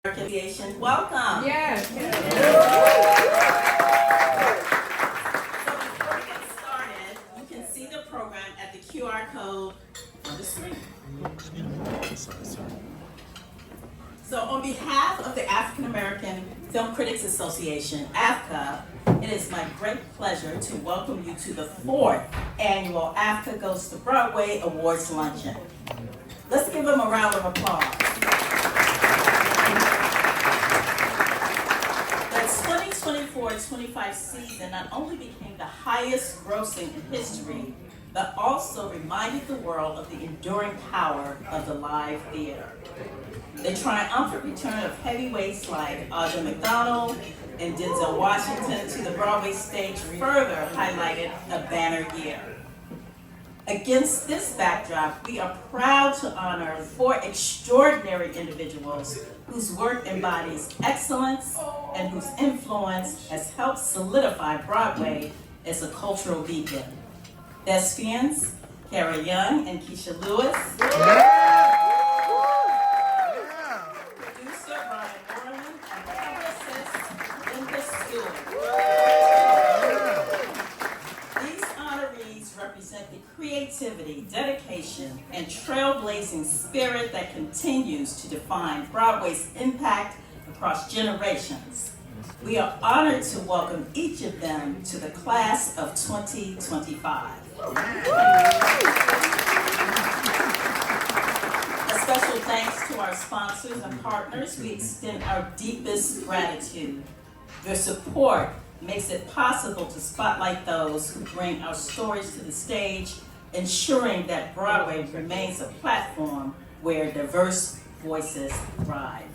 Association. Welcome. Yes. So before we get started, you can see the program at the QR code on the screen. So on behalf of the African American Film Critics Association, AAFCA, it is my great pleasure to welcome you to the 4th annual AAFCA Goes to Broadway Awards Luncheon. Let's give them a round of applause. The 2024-25 season not only became the highest grossing in history, but also reminded the world of the enduring power of the live theater. The triumphant return of heavyweights like Audra McDonald and Denzel Washington to the Broadway stage further highlighted a banner year. Against this backdrop, we are proud to honor 4 extraordinary individuals whose work embodies excellence and whose influence has helped solidify Broadway as a cultural beacon. Thespians, Kara Young and Keisha Lewis. Producer Brian Moreland and publicist Stuart. These honorees represent the creativity, dedication, and trailblazing spirit that continues to define Broadway's impact across generations. We are honored to welcome each of them to the class of 2025. A special thanks to our sponsors and partners. We extend our deepest gratitude. Their support makes it possible to spotlight those who bring our stories to the stage, ensuring that Broadway remains a platform where diverse voices thrive.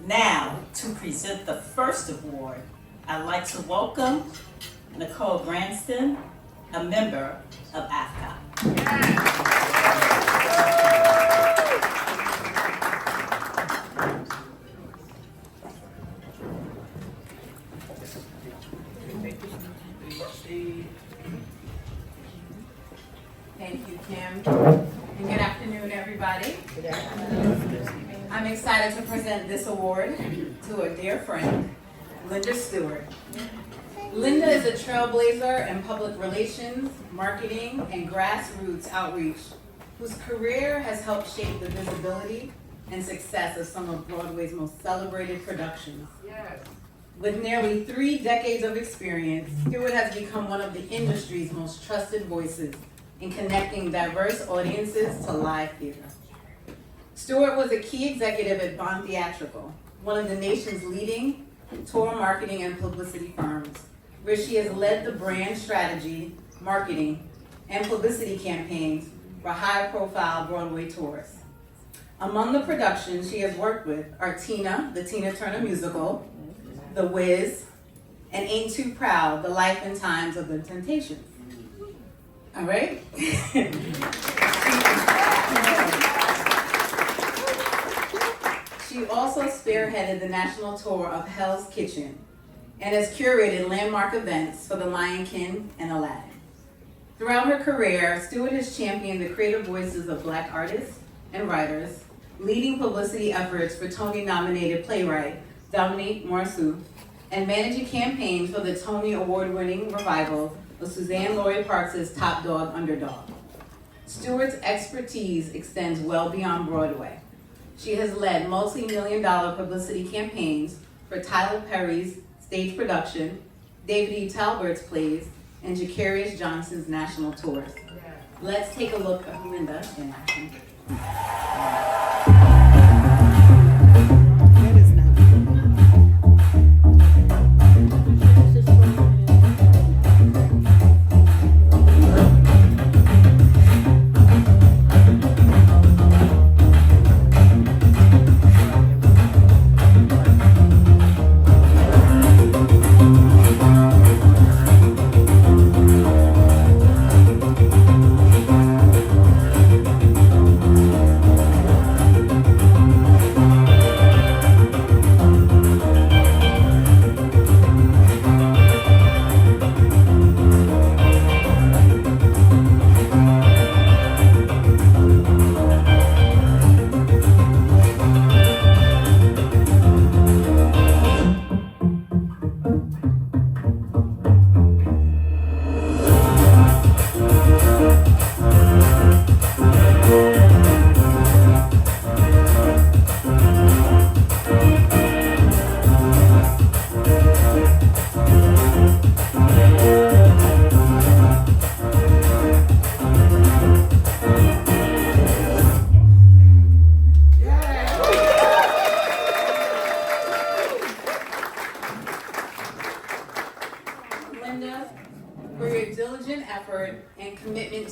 Now, to present the first award, I'd like to welcome Nicole Granston, a member of AAFCA. Thank you, Kim. And good afternoon, everybody. Good afternoon. I'm excited to present this award to a dear friend, Linda Stuart. Linda is a trailblazer in public relations, marketing, and grassroots outreach, whose career has helped shape the visibility and success of some of Broadway's most celebrated productions. Yes. With nearly 3 decades of experience, Stuart has become one of the industry's most trusted voices in connecting diverse audiences to live theater. Stuart was a key executive at Bond Theatrical, one of the nation's leading tour marketing and publicity firms, where she has led the brand strategy, marketing, and publicity campaigns for high-profile Broadway tours. Among the productions she has worked with are Tina, the Tina Turner musical, The Wiz, and Ain't Too Proud, The Life and Times of the Temptations. All right? She also spearheaded the national tour of Hell's Kitchen and has curated landmark events for The Lion King and Aladdin. Throughout her career, Stuart has championed the creative voices of Black artists and writers, leading publicity efforts for Tony-nominated playwright Dominique Morisseau, and managing campaigns for the Tony Award-winning revival of Suzanne Lori Parks' Top Dog Underdog. Stuart's expertise extends well beyond Broadway. She has led multi-million-dollar publicity campaigns for Tyler Perry's stage production, David E. Talbert's plays, and Jacarius Johnson's national tours. Let's take a look at Linda in action.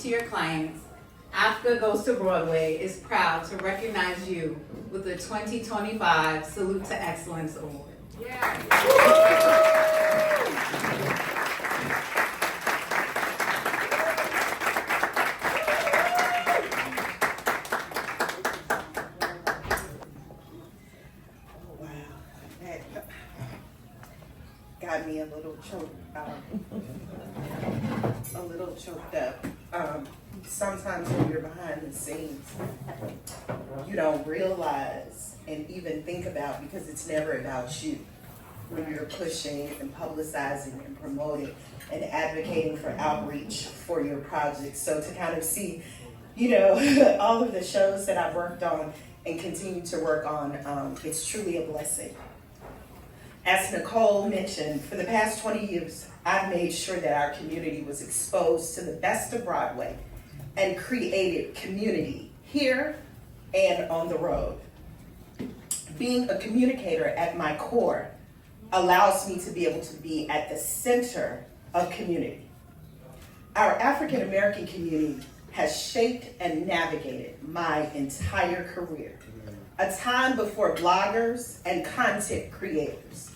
to your clients, AAFCA Goes to Broadway is proud to recognize you with the 2025 Salute to Excellence Award. Wow, that got me a little choked up. Sometimes when you're behind the scenes, you don't realize and even think about, because it's never about you, when you're pushing and publicizing and promoting and advocating for outreach for your projects. So to kind of see, all of the shows that I've worked on and continue to work on, it's truly a blessing. As Nicole mentioned, for the past 20 years, I've made sure that our community was exposed to the best of Broadway and created community here and on the road. Being a communicator at my core allows me to be able to be at the center of community. Our African American community has shaped and navigated my entire career, a time before bloggers and content creators.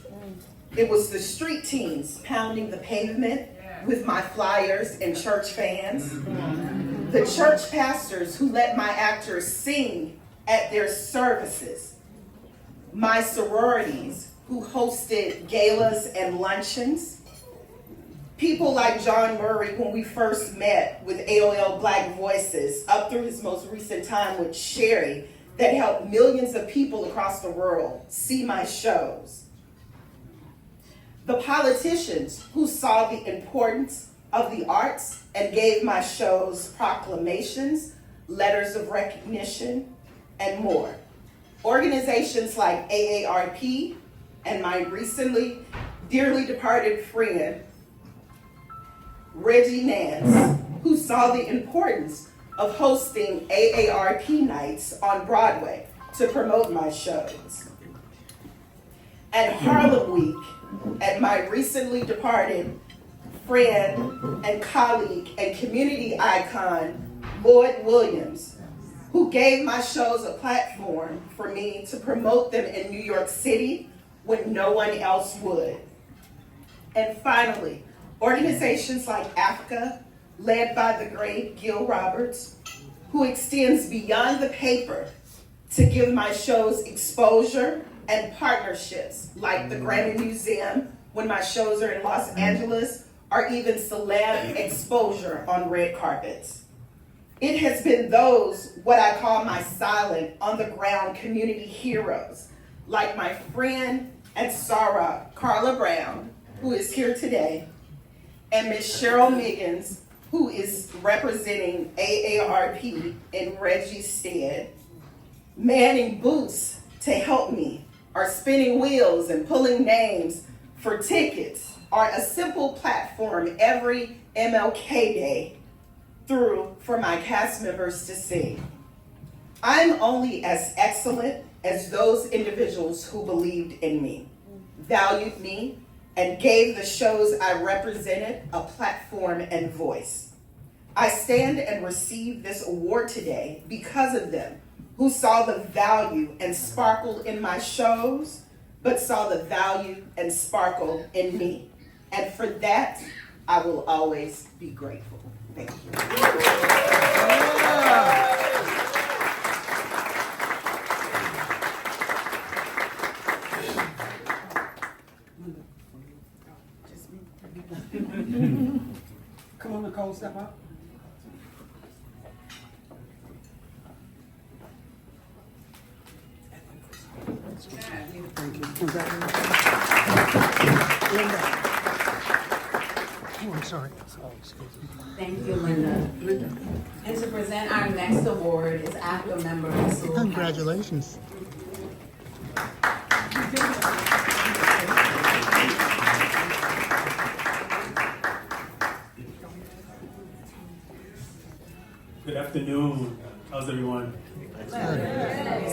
It was the street teens pounding the pavement with my flyers and church fans, the church pastors who let my actors sing at their services, my sororities who hosted galas and luncheons, people like John Murray when we first met with AOL Black Voices, up through his most recent time with Sherry, that helped millions of people across the world see my shows. The politicians who saw the importance of the arts and gave my shows proclamations, letters of recognition, and more. Organizations like AARP and my recently dearly departed friend, Reggie Nance, who saw the importance of hosting AARP nights on Broadway to promote my shows. And Harlem Week, and my recently departed friend and colleague and community icon, Lloyd Williams, who gave my shows a platform for me to promote them in New York City when no one else would. And finally, organizations like AAFCA, led by the great Gil Roberts, who extends beyond the paper to give my shows exposure and partnerships, like the Grammy Museum when my shows are in Los Angeles, or even celeb exposure on red carpets. It has been those, what I call my silent, on-the-ground community heroes, like my friend and Sarah, Carla Brown, who is here today, and Ms. Cheryl Miggins, who is representing AARP in Reggie's stead, manning booths to help me, or spinning wheels and pulling names for tickets, or a simple platform every MLK Day through for my cast members to see. I'm only as excellent as those individuals who believed in me, valued me, and gave the shows I represented a platform and voice. I stand and receive this award today because of them, who saw the value and sparkle in my shows, but saw the value and sparkle in me. And for that, I will always be grateful. Thank you. Come on, Nicole, step up. Thank you. Congratulations. Linda. Oh, I'm sorry. Oh, excuse me. Thank you, Linda. Linda. And to present our next award is AAFCA member Rasul. Congratulations. Good afternoon. How's everyone?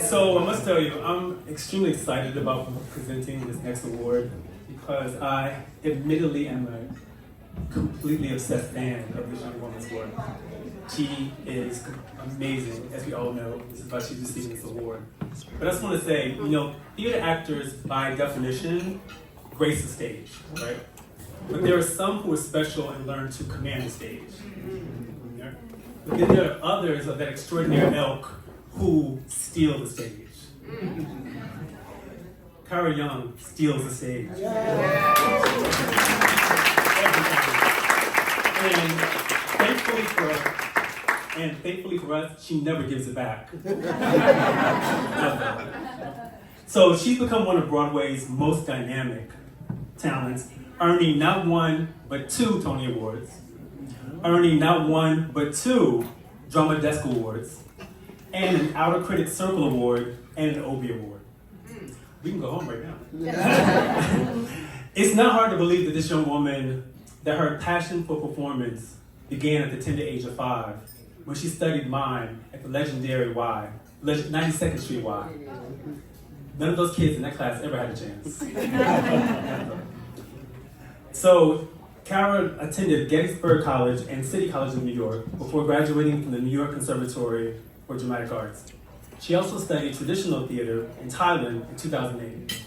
So I must tell you, I'm extremely excited about presenting this next award because I admittedly am a completely obsessed fan of this young woman's work. She is amazing, as we all know. This is why she's receiving this award. But I just want to say, theater actors, by definition, grace the stage, right? But there are some who are special and learn to command the stage. Yeah? But then there are others of that extraordinary ilk who steal the stage. Kara Young steals the stage. And thankfully for us, she never gives it back. So she's become one of Broadway's most dynamic talents, earning not one, but 2 Tony Awards, earning not one, but 2 Drama Desk Awards, and an Outer Critics Circle Award, and an Obie Award. We can go home right now. It's not hard to believe that this young woman, that her passion for performance began at the tender age of 5, when she studied mime at the legendary 92nd Street Y. None of those kids in that class ever had a chance. So, Kara attended Gettysburg College and City College of New York before graduating from the New York Conservatory for Dramatic Arts. She also studied traditional theater in Thailand in 2008,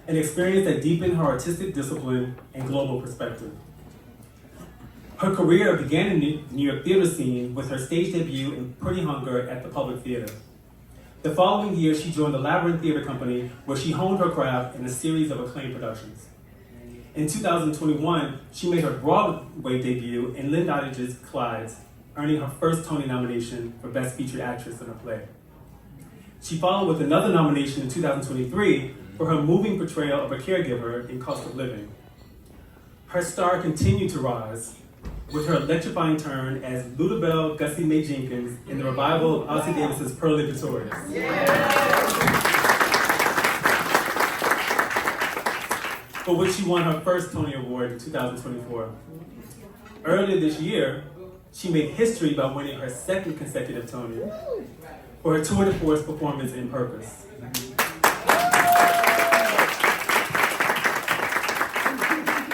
an experience that deepened her artistic discipline and global perspective. Her career began in the New York theater scene with her stage debut in Pretty Hunger at the Public Theater. The following year, she joined the Labyrinth Theater Company, where she honed her craft in a series of acclaimed productions. In 2021, she made her Broadway debut in Lynn Dottage's Clydes, earning her first Tony nomination for Best Featured Actress in a Play. She followed with another nomination in 2023 for her moving portrayal of a caregiver in Cost of Living. Her star continued to rise with her electrifying turn as Ludabelle Gussie Mae Jenkins in the revival of Ossie Davis's Pearly Victorious. For which she won her first Tony Award in 2024. Earlier this year, she made history by winning her second consecutive Tony for her tour de force performance in Purpose.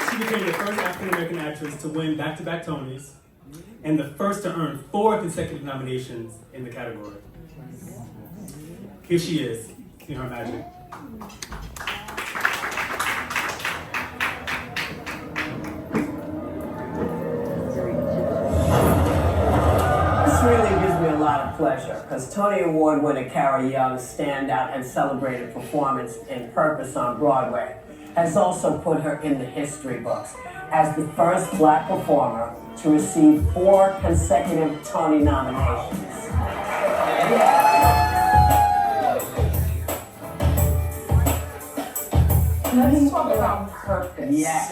She became the first African-American actress to win back-to-back Tonys and the first to earn 4 consecutive nominations in the category. Here she is, in her magic. This really gives me a lot of pleasure because Tony Award winner Kara Young's standout and celebrated performance in Purpose on Broadway has also put her in the history books as the first Black performer to receive 4 consecutive Tony nominations. Let's talk about Purpose. Yes.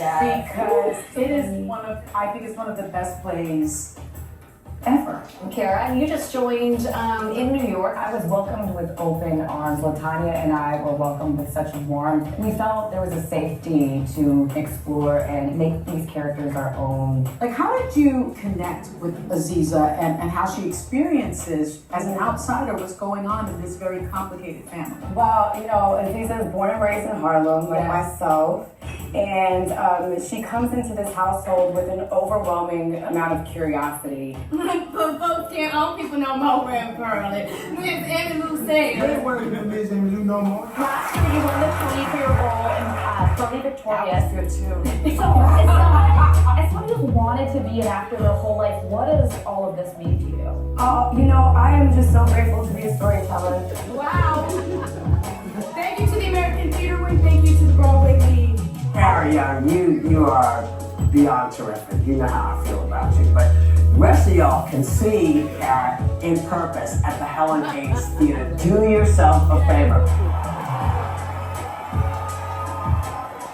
Because it is I think it's one of the best plays ever. Kara, you just joined in New York. I was welcomed with open arms. LaTanya and I were welcomed with such warmth. We felt there was a safety to explore and make these characters our own. Like, how did you connect with Aziza and how she experiences, as an outsider, what's going on in this very complicated family? Well, you know, Aziza is born and raised in Harlem, like myself. And she comes into this household with an overwhelming amount of curiosity. But folks can't own people no more, Graham Curly. Miss Emmylou said. What word did Miss Emmylou no more? Last year you won the Tony for your role in Pearly Victorious. Good too. So, as someone who's wanted to be an actor their whole life, what does all of this mean to you? You know, I am just so grateful to be a storyteller. Wow. Thank you to the American Theater Wing. Thank you to the Broadway League. Kara Young, you are beyond terrific. You know how I feel about you. But the rest of y'all can see Kara in Purpose at the Helen Hayes Theater. Do yourself a favor.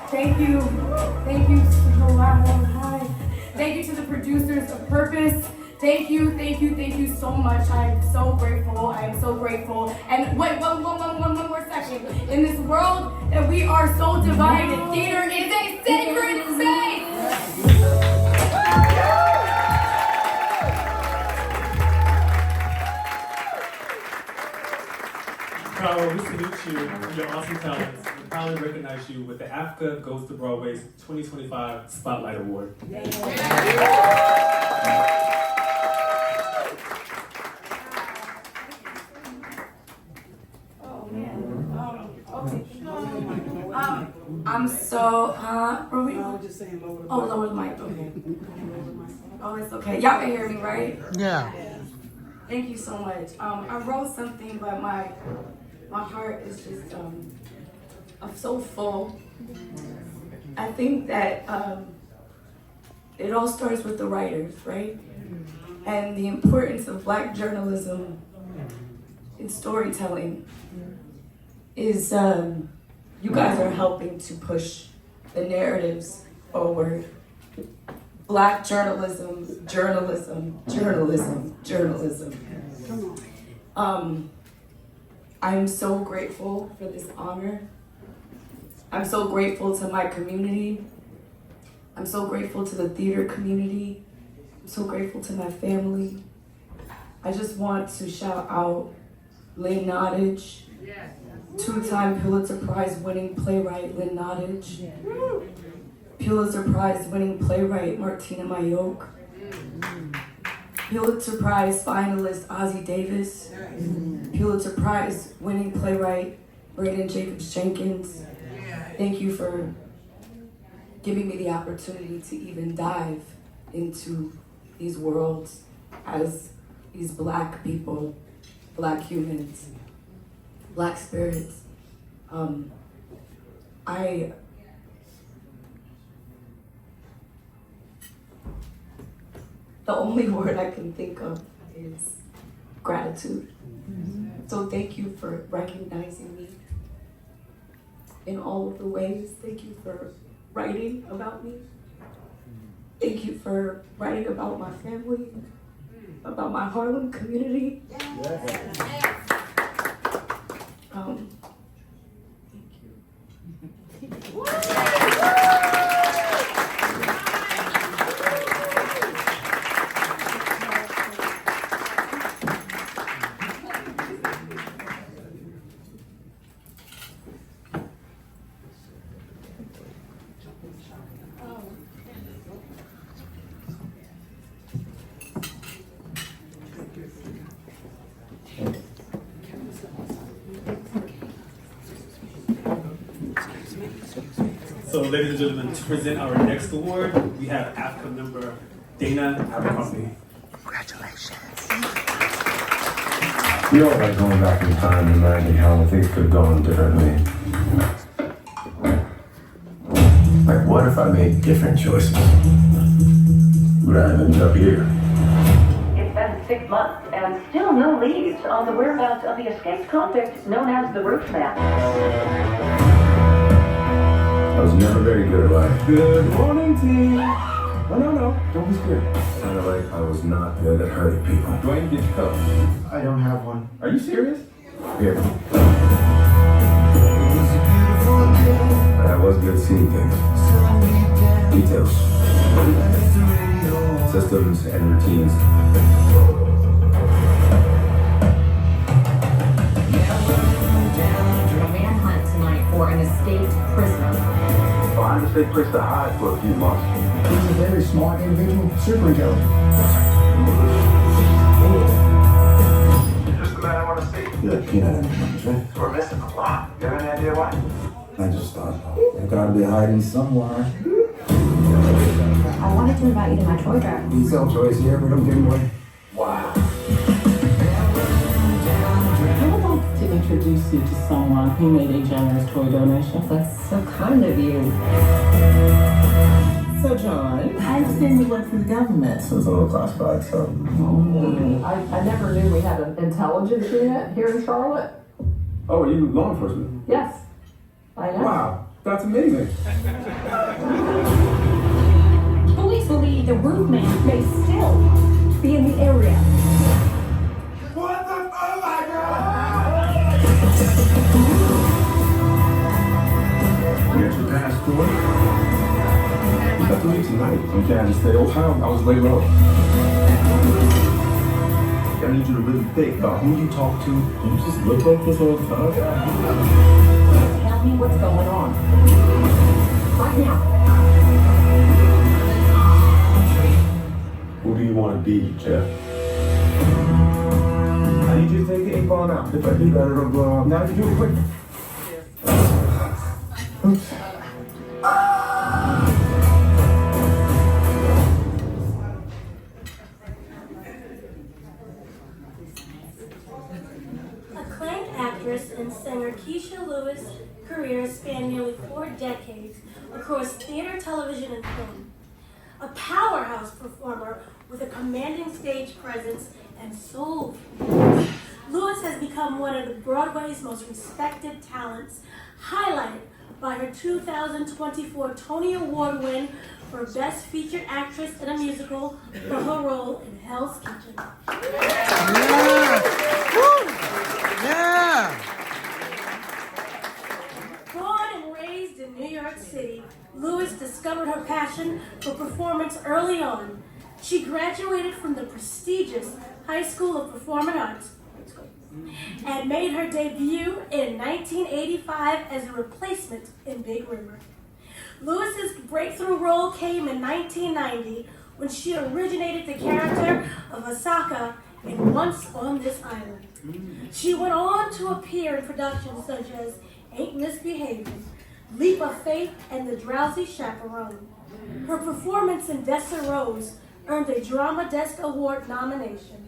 Thank you. Thank you. Hi. Thank you to the producers of Purpose. Thank you so much. I am so grateful. And wait, one more second. In this world that we are so divided, theater is a sacred space. Kara, we salute you for your awesome talents. We proudly recognize you with the AAFCA Goes to Broadway's 2025 Spotlight Award. I'm so, where we going? Oh, lower the mic, okay. Oh, it's okay. Y'all can hear me, right? Yeah. Thank you so much. I wrote something, but my heart is just, I'm so full. I think that it all starts with the writers, right? And the importance of Black journalism in storytelling is you guys are helping to push the narratives forward. Black journalism, journalism, journalism, journalism. I'm so grateful for this honor. I'm so grateful to my community. I'm so grateful to the theater community. I'm so grateful to my family. I just want to shout out Lynn Nottage, two-time Pulitzer Prize winning playwright Lynn Nottage, Pulitzer Prize winning playwright Martina Mayock, Pulitzer Prize finalist Ozzie Davis, Pulitzer Prize winning playwright Braden Jacobs Jenkins. Thank you for giving me the opportunity to even dive into these worlds as these Black people, Black humans, Black spirits. The only word I can think of is gratitude. So thank you for recognizing me in all of the ways. Thank you for writing about me. Thank you for writing about my family, about my Harlem community. Thank you. So, ladies and gentlemen, to present our next award, we have AAFCA member Dana Abercrombie. Congratulations. You don't like going back in time and imagining how things could have gone differently. Like, what if I made different choices? Would I have ended up here? It's been 6 months and still no leads on the whereabouts of the escaped convict known as the Roofman. I was never very good at life. Good morning, team. No. Don't be scared. Kind of like I was not good at hurting people. Dwayne, get your cup. I don't have one. Are you serious? Here. But I was good at seeing things. Details. Systems and routines. A manhunt tonight for an escaped prisoner. Find a safe place to hide for a few months. He's a very smart individual, super intelligent. Just the man I want to see. You're a peanut in the bunch, right? We're missing a lot. You have any idea why? I just thought, they've got to be hiding somewhere. I wanted to invite you to my toy drive. We sell toys here, we don't give them away. Wow. I would like to introduce you to someone who made a generous toy donation. That's so kind of you. So, John, I understand you work for the government. So it's a little classified, so. I never knew we had an intelligence unit here in Charlotte. Oh, are you law enforcement? Yes, I am. Wow, that's amazing. Police believe the Roofman may still be in the area. What the? Oh my God! You got your passport? You got to leave tonight from Kansas State, Ohio. I was laid low. I need you to really think about who you talk to. You just look like this all the time. Tell me what's going on. Right now. Who do you want to be, Jeff? I need you to take the ink ball out. If I do that, it'll blow up. Now, if you do it quick. Acclaimed actress and singer Keisha Lewis' career spanned nearly 4 decades across theater, television, and film. A powerhouse performer with a commanding stage presence and soul, Lewis has become one of the Broadway's most respected talents, highlighted by her 2024 Tony Award win for Best Featured Actress in a Musical for her role in Hell's Kitchen. Born and raised in New York City, Lewis discovered her passion for performance early on. She graduated from the prestigious High School of Performing Arts and made her debut in 1985 as a replacement in Big River. Lewis's breakthrough role came in 1990 when she originated the character of Asaka in Once on This Island. She went on to appear in productions such as Ain't Misbehaving, Leap of Faith, and The Drowsy Chaperone. Her performance in Dessa Rose earned a Drama Desk Award nomination.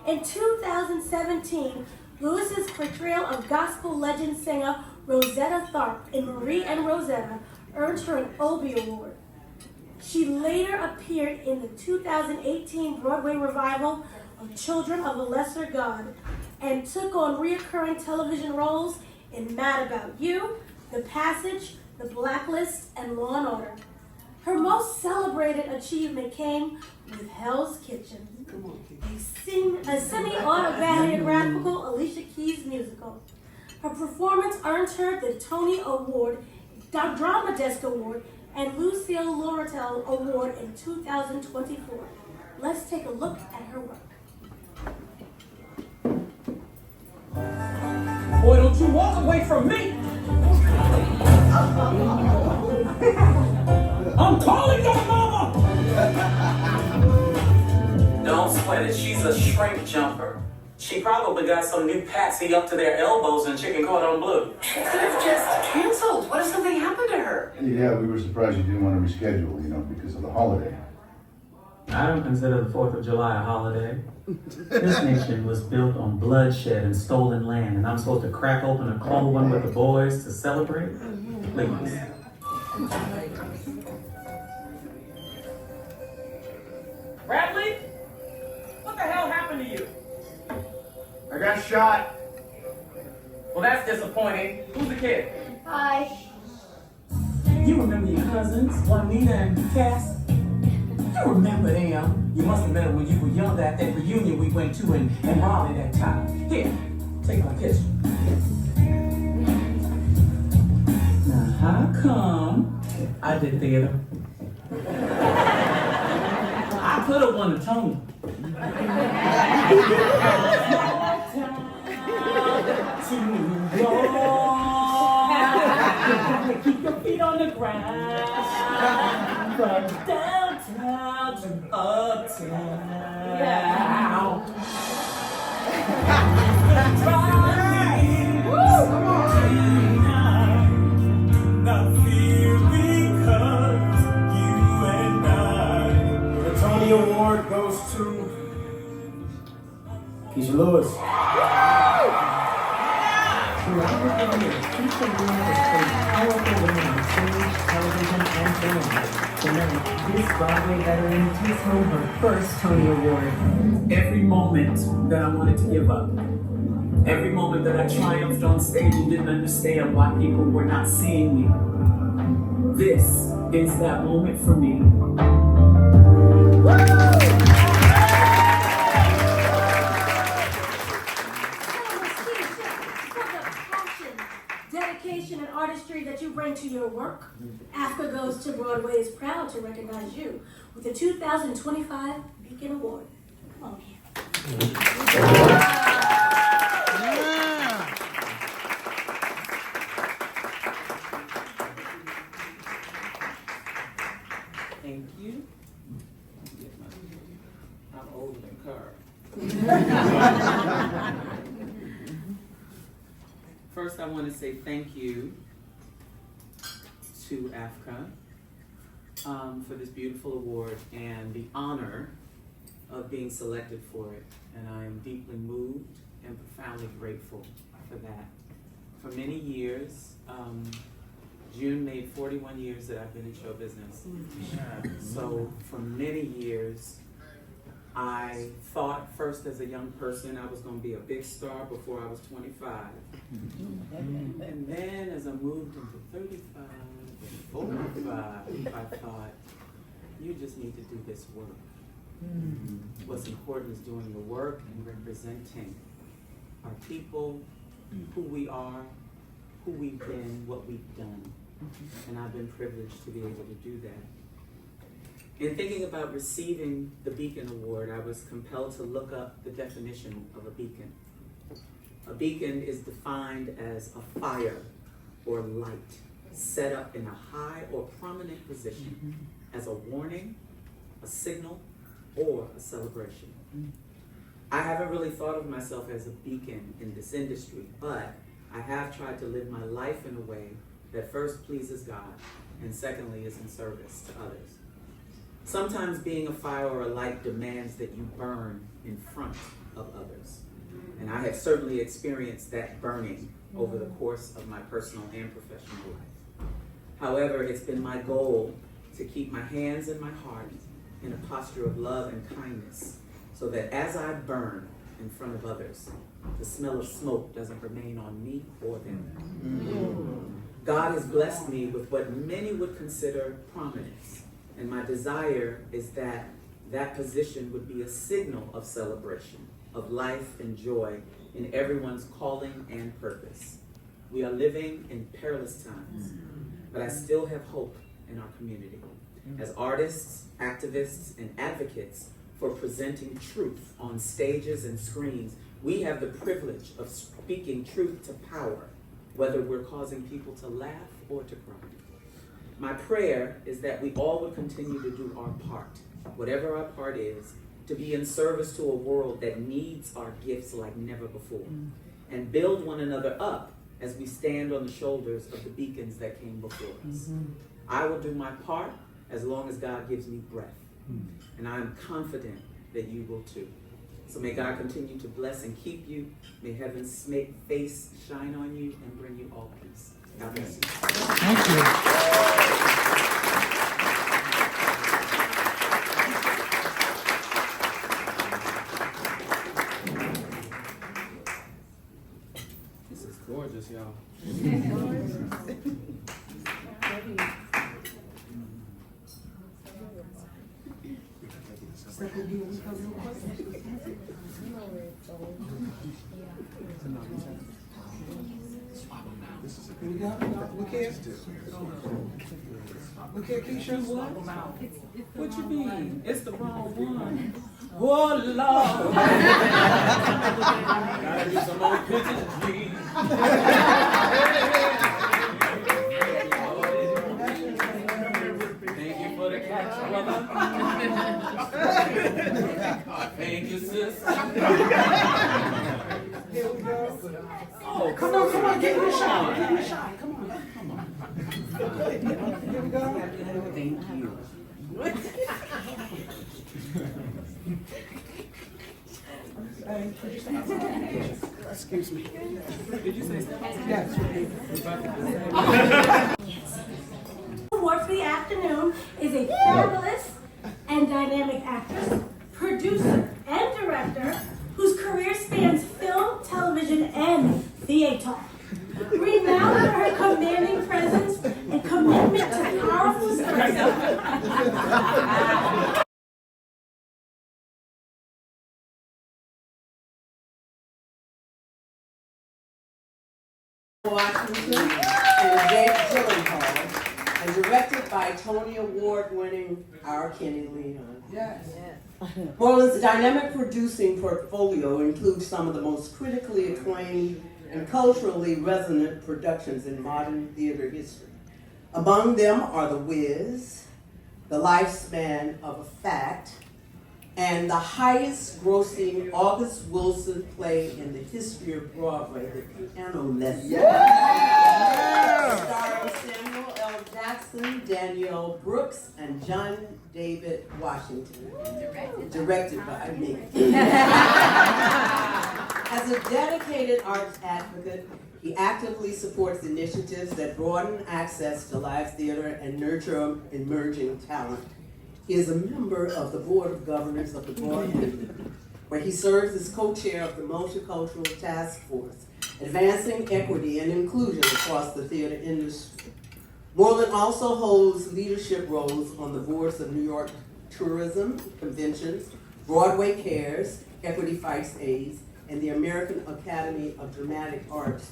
In 2017, Lewis's portrayal of gospel legend singer Rosetta Tharpe in Marie and Rosetta earned her an Obie Award. She later appeared in the 2018 Broadway revival of Children of a Lesser God and took on recurring television roles in Mad About You, The Passage, The Blacklist, and Law and Order. Her most celebrated achievement came with Hell's Kitchen, a semi-autobiographical Alicia Keys musical. Her performance earned her the Tony Award, Drama Desk Award, and Lucille Lortel Award in 2024. Let's take a look at her work. Boy, don't you walk away from me! I'm calling your mama! Don't sweat it, she's a shrink jumper. She probably got some new patsy up to their elbows in chicken cordon bleu. She could have just canceled. What if something happened to her? Yeah, we were surprised you didn't want to reschedule, because of the holiday. I don't consider the 4th of July a holiday. This nation was built on bloodshed and stolen land, and I'm supposed to crack open a cold one with the boys to celebrate? Please. Bradley? What the hell happened to you? I got shot. Well, that's disappointing. Who's the kid? Hi. You remember your cousins, Juanita and Cass? You remember them. You must have met them when you were young at that reunion we went to in Raleigh that time. Here, take my picture. Now, how come I did theater? I could have won a Tony. Keep your feet on the ground. From downtown to uptown. Not fear because you and I. The Tony Award goes to Keisha Lewis. Throughout her career, Keisha Lewis has played powerful women on stage, television, and film. Tonight, this Broadway veteran takes home her first Tony Award. Every moment that I wanted to give up, every moment that I triumphed on stage and didn't understand why people were not seeing me, this is that moment for me. Dedication and artistry that you bring to your work. AAFCA Goes to Broadway is proud to recognize you with the 2025 Beacon Award. Come on here. Thank you. I'm older than Carl. first I want to say thank you to AAFCA for this beautiful award and the honor of being selected for it. And I am deeply moved and profoundly grateful for that. For many years, June made 41 years that I've been in show business. So for many years, I thought first as a young person I was going to be a big star before I was 25. And then as I moved into 35 and 45, I thought, you just need to do this work. What's important is doing the work and representing our people, who we are, who we've been, what we've done. And I've been privileged to be able to do that. In thinking about receiving the Beacon Award, I was compelled to look up the definition of a beacon. A beacon is defined as a fire or light set up in a high or prominent position as a warning, a signal, or a celebration. I haven't really thought of myself as a beacon in this industry, but I have tried to live my life in a way that first pleases God and secondly is in service to others. Sometimes being a fire or a light demands that you burn in front of others. And I have certainly experienced that burning over the course of my personal and professional life. However, it's been my goal to keep my hands and my heart in a posture of love and kindness so that as I burn in front of others, the smell of smoke doesn't remain on me or them. God has blessed me with what many would consider prominence, and my desire is that that position would be a signal of celebration, of life and joy in everyone's calling and purpose. We are living in perilous times, but I still have hope in our community. As artists, activists, and advocates for presenting truth on stages and screens, we have the privilege of speaking truth to power, whether we're causing people to laugh or to cry. My prayer is that we all would continue to do our part, whatever our part is, to be in service to a world that needs our gifts like never before, and build one another up as we stand on the shoulders of the beacons that came before us. I will do my part as long as God gives me breath, and I am confident that you will too. So may God continue to bless and keep you. May heaven's face shine on you and bring you all peace. God bless you. Thank you. This is gorgeous, y'all. Look here, Keisha. What you mean? It's the wrong one. Oh, Lord. Gotta do some more pictures, please. Thank you for the catch, brother. Thank you, sis. Here we go. Oh, Come on, give me a shot. Give me a shot. Come on. Here we go. Thank you. Excuse me. Did you say something? Yes. Award for the afternoon is a fabulous and dynamic actress, producer, and director whose career spans film, television, and theater. Renowned for her commanding presence and commitment to powerful stories. Washington and Jake Gyllenhaal, and directed by Tony Award-winning R. Kenny Leon. Yes. Moreland's dynamic producing portfolio includes some of the most critically acclaimed and culturally resonant productions in modern theater history. Among them are The Wiz, The Lifespan of a Fact, and the highest grossing August Wilson play in the history of Broadway, The Piano Lesson. Starring Samuel L. Jackson, Danielle Brooks, and John David Washington. Directed by me. As a dedicated arts advocate, he actively supports initiatives that broaden access to live theater and nurture emerging talent. He is a member of the Board of Governors of the Broadway, where he serves as co-chair of the Multicultural Task Force, advancing equity and inclusion across the theater industry. Moreland also holds leadership roles on the boards of New York Tourism Conventions, Broadway Cares, Equity Fights AIDS, and the American Academy of Dramatic Arts.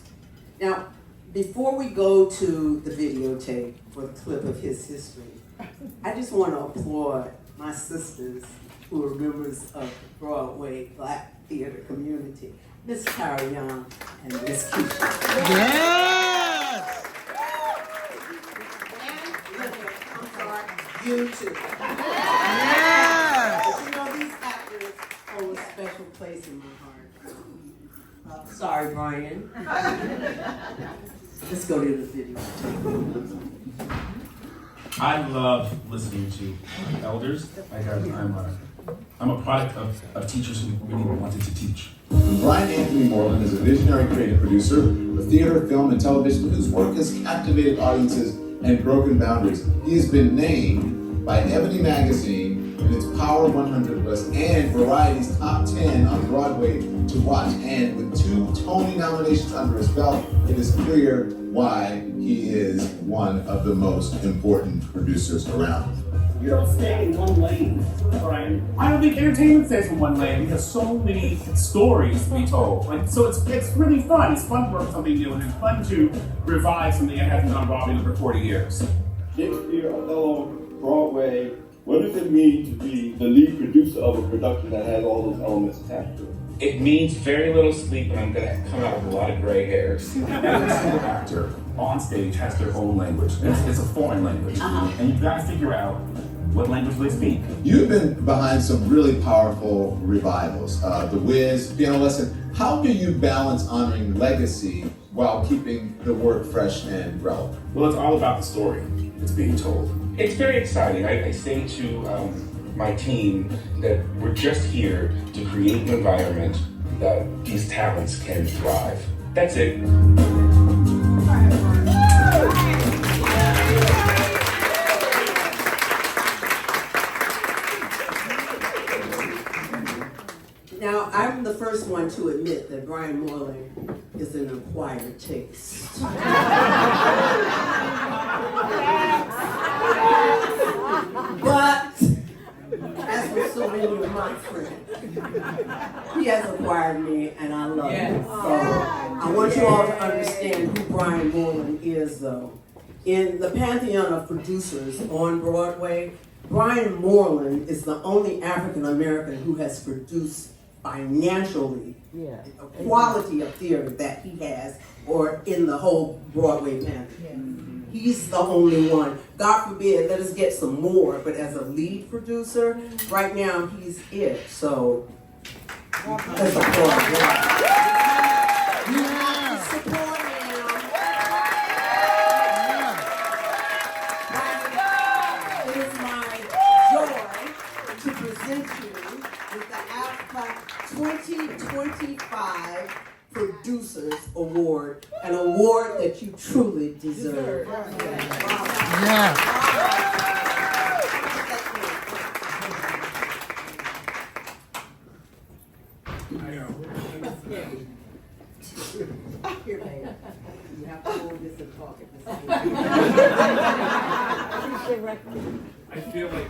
Now, before we go to the videotape for the clip of his history, I just want to applaud my sisters who are members of the Broadway Black theater community, Miss Kara Young and Miss Keisha. Yes! And I'm sorry, you too. Yes! But you know, these actors hold a special place in my heart. Sorry, Brian. Let's go to the video. I love listening to elders. I'm a product of teachers who really wanted to teach. Brian Anthony Moreland is a visionary creative producer of theater, film, and television whose work has captivated audiences and broken boundaries. He has been named by Ebony Magazine in its Power 100 list and Variety's Top 10 on Broadway to watch. And with 2 Tony nominations under his belt, it is clear why he is one of the most important producers around. You don't stay in one lane, Brian. I don't think entertainment stays in one lane. We have so many stories to be told. So it's really fun. It's fun to work on something new, and it's fun to revive something that hasn't been on Broadway in over 40 years. Shakespeare, Othello, Broadway. What does it mean to be the lead producer of a production that has all those elements attached to it? It means very little sleep, and I'm gonna come out with a lot of gray hairs. Every single actor on stage has their own language. It's a foreign language. And you've got to figure out what language they speak. You've been behind some really powerful revivals. The Wiz, Piano Lesson. How do you balance honoring legacy while keeping the work fresh and relevant? Well, it's all about the story that's being told. It's very exciting. I say to my team that we're just here to create an environment that these talents can thrive. That's it. Now, I'm the first one to admit that Brian Moreland is an acquired taste. But, as with so many of my friends, he has acquired me and I love him. So, I want you all to understand who Brian Moreland is, though. In the pantheon of producers on Broadway, Brian Moreland is the only African American who has produced financially a quality of theater that he has, or in the whole Broadway pantheon. He's the only one. God forbid, let us get some more, but as a lead producer, right now he's it. So, let's applaud him. You have to support him. It is my joy to present you with the AAFCA 2025 Producers Award, an award that you truly deserve. Yeah. Here, baby. You have to hold this and talk at the same time. I feel like,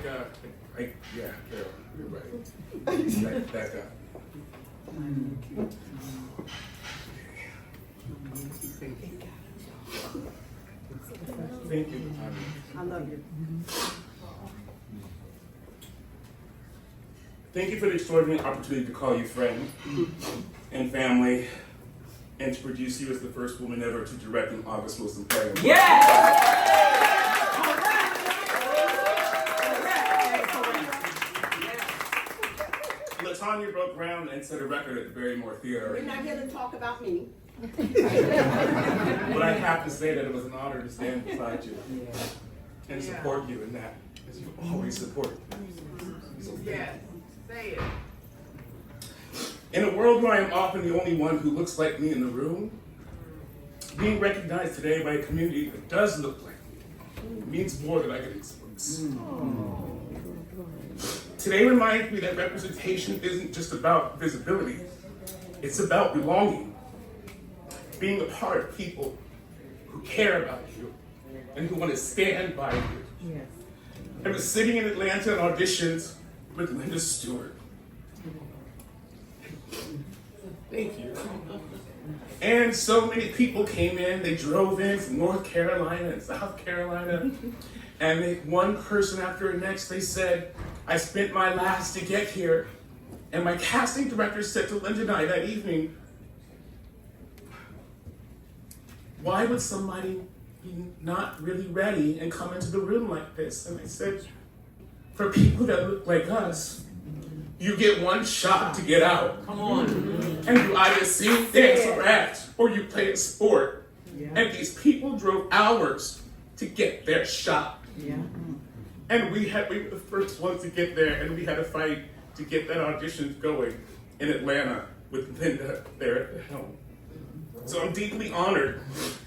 yeah, Carol, you're right. Back up. Thank you. I love you. Thank you for the extraordinary opportunity to call you friend and family, and to produce you as the first woman ever to direct an August Wilson play. Tanya broke ground and set a record at the Barrymore Theater. We're not here to talk about me. But I have to say that it was an honor to stand beside you and support you in that, as you always support me. So Yes, say it. in a world where I am often the only one who looks like me in the room, being recognized today by a community that does look like me means more than I can express. Today reminds me that representation isn't just about visibility, it's about belonging. Being a part of people who care about you and who want to stand by you. Yes. I was sitting in Atlanta and auditions with Linda Stuart. Thank you. And so many people came in, they drove in from North Carolina and South Carolina, and one person after the next, they said, I spent my last to get here. And my casting director said to Linda and I that evening, why would somebody be not really ready and come into the room like this? And I said, for people that look like us, you get one shot to get out. Come on. And you either sing, dance, or act, or you play a sport. Yeah. And these people drove hours to get their shot. Yeah. And we were the first ones to get there, and we had to fight to get that audition going in Atlanta with Linda there at the helm. So I'm deeply honored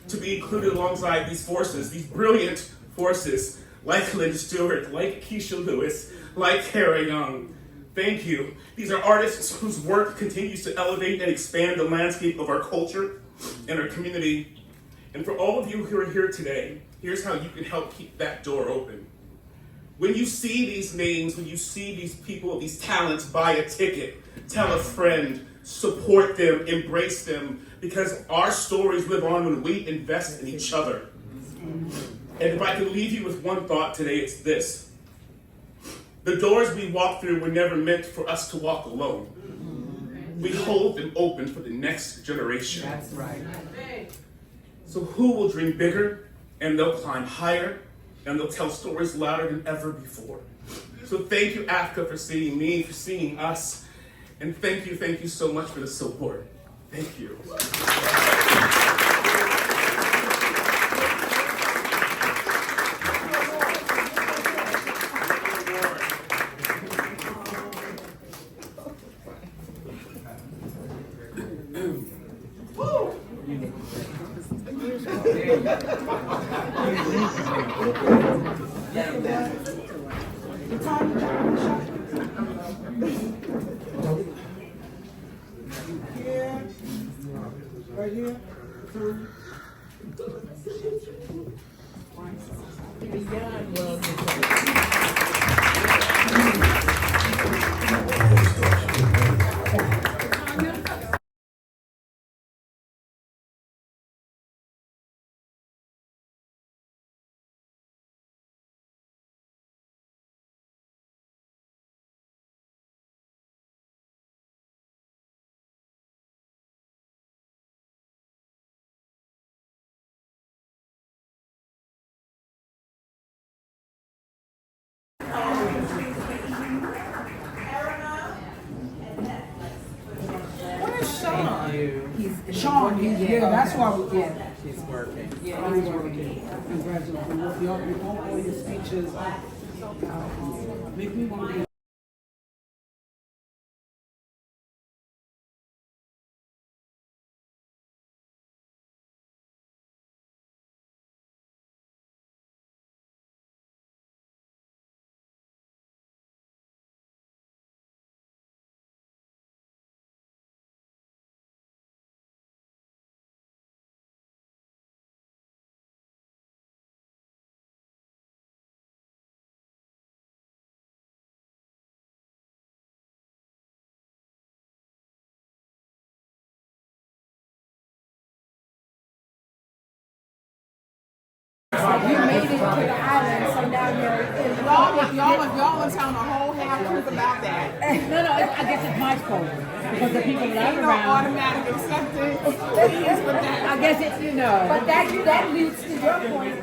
to be included alongside these forces, these brilliant forces, like Linda Stewart, like Keisha Lewis, like Kara Young. Thank you. These are artists whose work continues to elevate and expand the landscape of our culture and our community. And for all of you who are here today, here's how you can help keep that door open. When you see these names, when you see these people, these talents, buy a ticket, tell a friend, support them, embrace them, because our stories live on when we invest in each other. And if I can leave you with one thought today, it's this. The doors we walk through were never meant for us to walk alone. We hold them open for the next generation. That's right. So who will dream bigger, and they'll climb higher, and they'll tell stories louder than ever before. So thank you, AAFCA, for seeing me, for seeing us, and thank you so much for the support. Thank you. Right here. Sean, yeah, that's why we She's working. Yeah, he's working. Congratulations. With all your speeches, make me want to be. You made it to the island, so now you're Y'all in town a whole half truth about that. No, I guess it's my fault. Because the people that I'm around. Automatic acceptance. I guess it's, but that leads to your point.